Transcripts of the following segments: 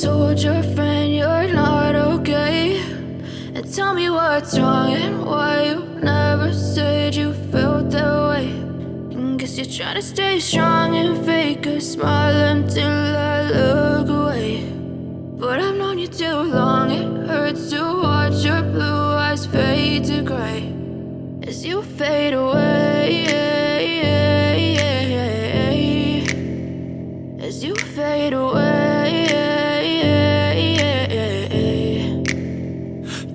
told your friend you're not okay, and tell me what's wrong and why you never said you felt that way. And guess you're trying to stay strong and fake a smile until I look away. But I've known you too long, it hurts to watch your blue eyes fade to gray as you fade away, as you fade away.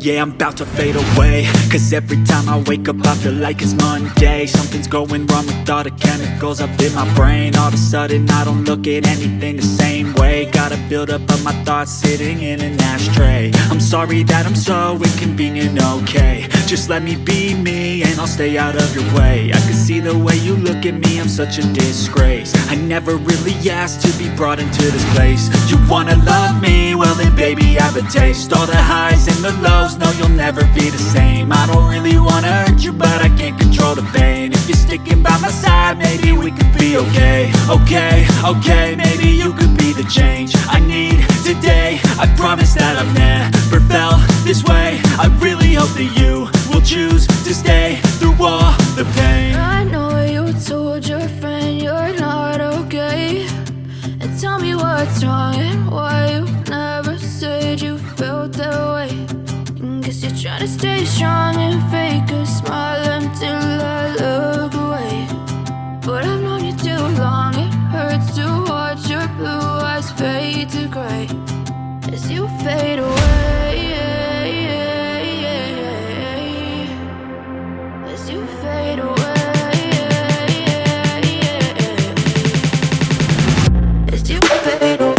Yeah, I'm about to fade away, cause every time I wake up I feel like it's Monday. Something's going wrong with all the chemicals up in my brain. All of a sudden I don't look at anything the same way. Gotta build up of my thoughts sitting in an ashtray. I'm sorry that I'm so inconvenient, okay. Just let me be me and I'll stay out of your way. I can see the way you look at me, I'm such a disgrace. I never really asked to be brought into this place. You wanna love me? Well then baby have a taste. All the highs and the lows, no you'll never be the same. I don't really wanna hurt you but I can't control the pain. If you're sticking by my side maybe we could be okay. Okay, maybe you could be the change I need today. I promise that I've never felt this way. I really hope that you will choose to stay through all the pain. I know you told your friend you're not okay, and tell me what's wrong and why you never said you felt that way. And guess you're trying to stay strong and fake a smile until I look away. But I've known you too long, it hurts to watch your blue eyes fade to gray as you fade away, as you fade away, as you fade away.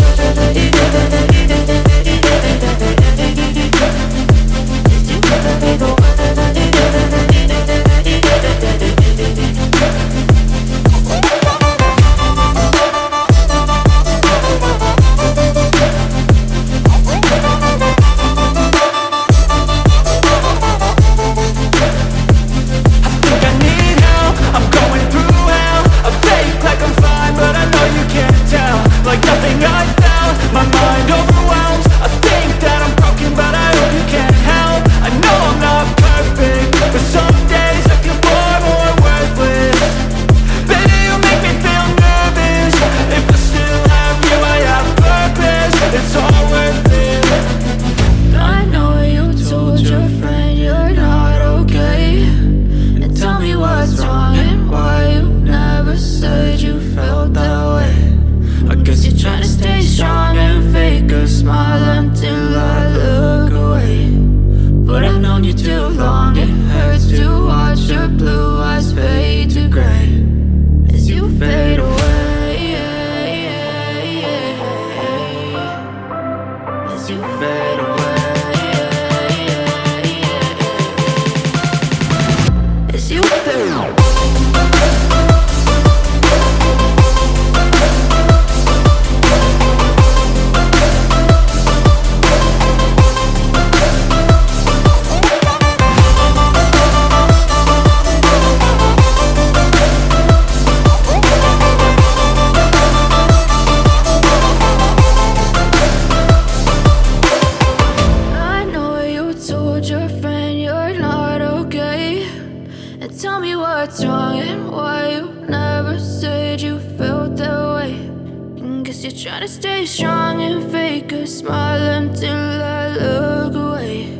Tell me what's wrong and why you never said you felt that way. And guess you're trying to stay strong and fake a smile until I look away.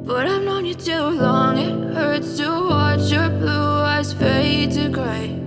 But I've known you too long, it hurts to watch your blue eyes fade to gray